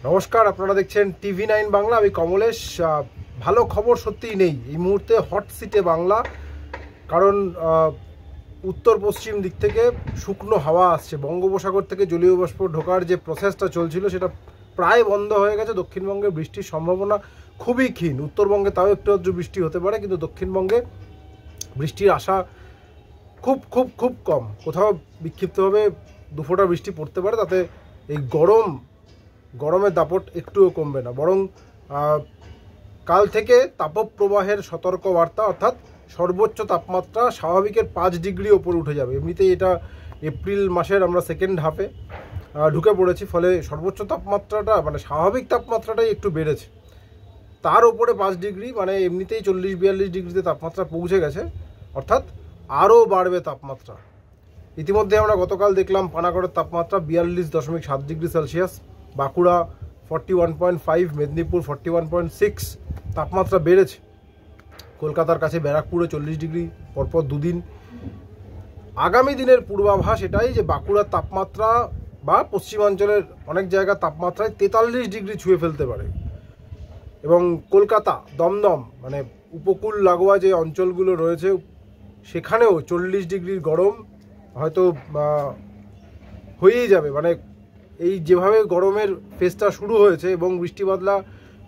নমস্কার, আপনারা দেখছেন TV9 বাংলা। আমি কমলেশ। ভালো খবর সত্যিই নেই এই মুহূর্তে হট সিটে বাংলা, কারণ উত্তর পশ্চিম দিক থেকে শুকনো হাওয়া আসছে। বঙ্গোপসাগর থেকে জলীয় বাষ্প ঢোকার যে প্রসেসটা চলছিল সেটা প্রায় বন্ধ হয়ে গেছে। দক্ষিণবঙ্গে বৃষ্টির সম্ভাবনা খুবই ক্ষীণ। উত্তরবঙ্গে তাও একটু আধটু বৃষ্টি হতে পারে, কিন্তু দক্ষিণবঙ্গে বৃষ্টির আশা খুব খুব খুব কম। কোথাও বিক্ষিপ্তভাবে দুফোঁটা বৃষ্টি পড়তে পারে, তাতে এই গরমের দাপট একটুও কমবে না, বরং কাল থেকে তাপপ্রবাহের সতর্কবার্তা, অর্থাৎ সর্বোচ্চ তাপমাত্রা স্বাভাবিকের 5 ডিগ্রি ওপরে উঠে যাবে। এমনিতেই এটা এপ্রিল মাসের আমরা সেকেন্ড হাফে ঢুকে পড়েছি, ফলে সর্বোচ্চ তাপমাত্রাটা মানে স্বাভাবিক তাপমাত্রাটাই একটু বেড়েছে। তার উপরে 5 ডিগ্রি মানে এমনিতেই 40-42 ডিগ্রিতে তাপমাত্রা পৌঁছে গেছে, অর্থাৎ আরও বাড়বে তাপমাত্রা। ইতিমধ্যে আমরা গতকাল দেখলাম পানাগড়ের তাপমাত্রা 42.7 ডিগ্রি সেলসিয়াস, বাঁকুড়া 41.5, মেদিনীপুর 41.6 তাপমাত্রা বেড়েছে। কলকাতার কাছে ব্যারাকপুরে 40 ডিগ্রি পরপর দুদিন। আগামী দিনের পূর্বাভাস এটাই যে বাঁকুড়ার তাপমাত্রা বা পশ্চিমাঞ্চলের অনেক জায়গার তাপমাত্রায় 43 ডিগ্রি ছুঁয়ে ফেলতে পারে, এবং কলকাতা, দমদম মানে উপকূল লাগোয়া যে অঞ্চলগুলো রয়েছে সেখানেও 40 ডিগ্রির গরম হয়তো হয়েই যাবে। মানে এই যেভাবে গরমের ফেজটা শুরু হয়েছে এবং বৃষ্টি বাদলা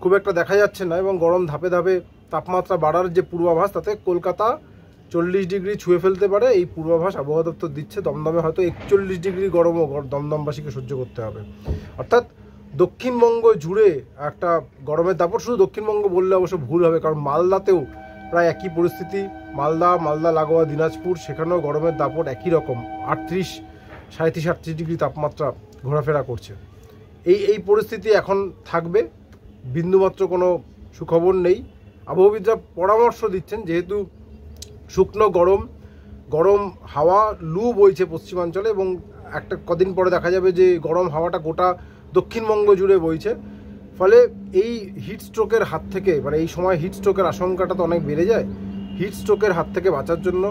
খুব একটা দেখা যাচ্ছে না, এবং গরম ধাপে ধাপে তাপমাত্রা বাড়ার যে পূর্বাভাস, তাতে কলকাতা 40 ডিগ্রি ছুঁয়ে ফেলতে পারে এই পূর্বাভাস আবহাওয়া দপ্তর দিচ্ছে। দমদমে হয়তো 41 ডিগ্রি গরমও দমদমবাসীকে সহ্য করতে হবে। অর্থাৎ দক্ষিণবঙ্গ জুড়ে একটা গরমের দাপট। শুধু দক্ষিণবঙ্গ বললে অবশ্য ভুল হবে, কারণ মালদাতেও প্রায় একই পরিস্থিতি। মালদা লাগোয়া দিনাজপুর, সেখানেও গরমের দাপট একই রকম, 38, 37, 38 ডিগ্রি তাপমাত্রা ঘোরাফেরা করছে। এই পরিস্থিতি এখন থাকবে, বিন্দুমাত্র কোনো সুখবর নেই। আবহাওয়াবিদরা পরামর্শ দিচ্ছেন, যেহেতু শুকনো গরম হাওয়া লু বইছে পশ্চিমাঞ্চলে, এবং একটা কদিন পরে দেখা যাবে যে গরম হাওয়াটা গোটা দক্ষিণবঙ্গ জুড়ে বইছে। ফলে এই হিটস্ট্রোকের হাত থেকে, মানে এই সময় হিটস্ট্রোকের আশঙ্কাটা তো অনেক বেড়ে যায়। হিটস্ট্রোকের হাত থেকে বাঁচার জন্য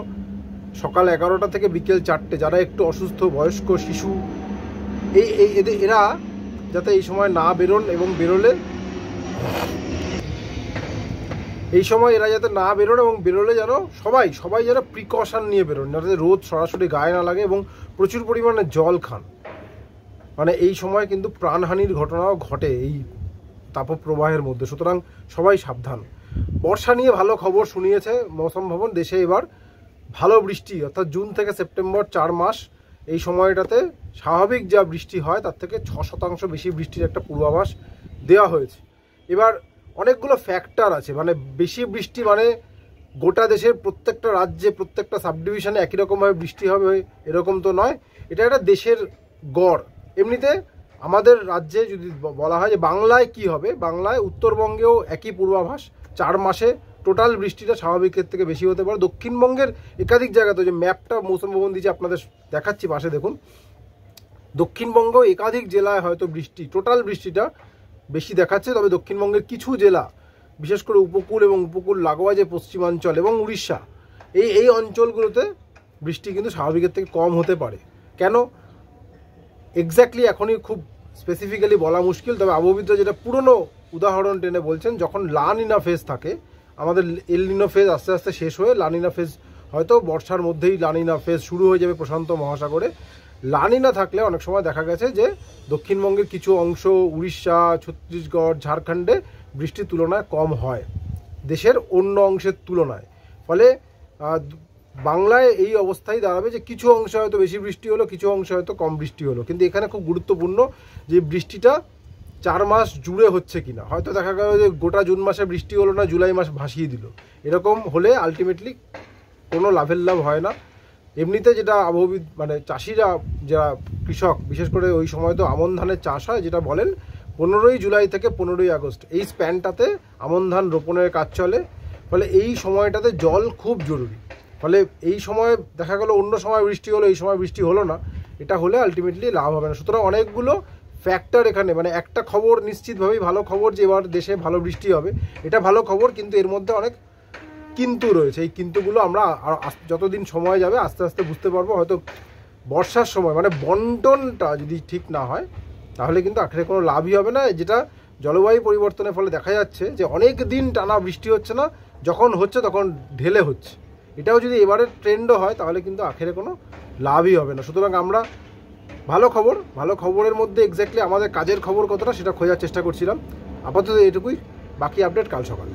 সকাল 11টা থেকে বিকেল 4টে যারা একটু অসুস্থ, বয়স্ক, শিশু, এরা যাতে এই সময় না বেরোন, এবং বেরোলে এই সময় এরা যাতে না বেরোন, এবং বেরোলে যেন সবাই যেন প্রিকশন নিয়ে বেরোন, যাতে রোদ সরাসরি গায়ে না লাগে, এবং প্রচুর পরিমাণে জল খান। মানে এই সময় কিন্তু প্রাণহানির ঘটনাও ঘটে এই তাপপ্রবাহের মধ্যে, সুতরাং সবাই সাবধান। বর্ষা নিয়ে ভালো খবর শুনিয়েছে মৌসুম ভবন। দেশে এবার ভালো বৃষ্টি, অর্থাৎ জুন থেকে সেপ্টেম্বর 4 মাস এই সময়টাতে স্বাভাবিক যা বৃষ্টি হয় তার থেকে 6% বেশি বৃষ্টির একটা পূর্বাভাস দেওয়া হয়েছে। এবার অনেকগুলো ফ্যাক্টর আছে, মানে বেশি বৃষ্টি মানে গোটা দেশের প্রত্যেকটা রাজ্যে প্রত্যেকটা সাবডিভিশনে একই রকমভাবে বৃষ্টি হবে এরকম তো নয়, এটা একটা দেশের গড়। এমনিতে আমাদের রাজ্যে যদি বলা হয় যে বাংলায় কি হবে, বাংলায় উত্তরবঙ্গেও একই পূর্বাভাস, 4 মাসে টোটাল বৃষ্টিটা স্বাভাবিকের থেকে বেশি হতে পারে। দক্ষিণবঙ্গের একাধিক জায়গাতে, যে ম্যাপটা মৌসুম ভবন দিয়েছে আপনাদের দেখাচ্ছি পাশে দেখুন, দক্ষিণবঙ্গ একাধিক জেলায় হয়তো টোটাল বৃষ্টিটা বেশি দেখাচ্ছে। তবে দক্ষিণবঙ্গের কিছু জেলা, বিশেষ করে উপকূল এবং উপকূল লাগোয়া যে পশ্চিমাঞ্চল এবং উড়িষ্যা, এই অঞ্চলগুলোতে বৃষ্টি কিন্তু স্বাভাবিকের থেকে কম হতে পারে। কেন এক্স্যাক্টলি এখনই খুব স্পেসিফিক্যালি বলা মুশকিল। তবে আবহাওয়াবিদরা যেটা পুরনো উদাহরণ টেনে বলছেন, যখন লা নিনা ফেজ থাকে, আমাদের এল নিনো ফেজ আস্তে আস্তে শেষ হয়ে লা নিনা ফেজ হয়তো বর্ষার মধ্যেই লা নিনা ফেজ শুরু হয়ে যাবে প্রশান্ত মহাসাগরে। লা নিনা থাকলে অনেক সময় দেখা গেছে যে দক্ষিণবঙ্গের কিছু অংশ, উড়িষ্যা, ছত্তিশগড়, ঝাড়খণ্ডে বৃষ্টির তুলনায় কম হয় দেশের অন্য অংশের তুলনায়। ফলে বাংলায় এই অবস্থায় দাঁড়াবে যে কিছু অংশে হয়তো বেশি বৃষ্টি হলো, কিছু অংশে হয়তো কম বৃষ্টি হলো, কিন্তু এখানে খুব গুরুত্বপূর্ণ যে বৃষ্টিটা 4 মাস জুড়ে হচ্ছে কিনা। হয়তো দেখা গেল যে গোটা জুন মাসে বৃষ্টি হলো না, জুলাই মাস ভাসিয়ে দিল, এরকম হলে আলটিমেটলি কোনো লাভের লাভ হয় না। এমনিতে যেটা আবহাওয়াবিদ মানে চাষিরা, যারা কৃষক, বিশেষ করে ওই সময় তো আমন ধানের চাষ হয়, যেটা বলেন 15ই জুলাই থেকে 15ই আগস্ট এই স্প্যানটাতে আমন ধান রোপণের কাজ চলে। ফলে এই সময়টাতে জল খুব জরুরি। ফলে এই সময় দেখা গেল অন্য সময় বৃষ্টি হলো, এই সময় বৃষ্টি হলো না, এটা হলে আলটিমেটলি লাভ হবে না। সুতরাং অনেকগুলো ফ্যাক্টর এখানে, মানে একটা খবর নিশ্চিতভাবেই ভালো খবর যে এবার দেশে ভালো বৃষ্টি হবে, এটা ভালো খবর, কিন্তু এর মধ্যে অনেক কিন্তু রয়েছে। এই কিন্তুগুলো আমরা যতদিন সময় যাবে আস্তে আস্তে বুঝতে পারবো। হয়তো বর্ষার সময় মানে বন্টনটা যদি ঠিক না হয়, তাহলে কিন্তু আখেরে কোনো লাভই হবে না। যেটা জলবায়ু পরিবর্তনের ফলে দেখা যাচ্ছে যে অনেক দিন টানা বৃষ্টি হচ্ছে না, যখন হচ্ছে তখন ঢেলে হচ্ছে। এটাও যদি এবারের ট্রেন্ডও হয় তাহলে কিন্তু আখেরে কোনো লাভই হবে না। সুতরাং আমরা ভালো খবরের মধ্যে এক্স্যাক্টলি আমাদের কাজের খবর কতটা সেটা খোঁজার চেষ্টা করছিলাম। আপাতত এটুকুই, বাকি আপডেট কাল সকালে।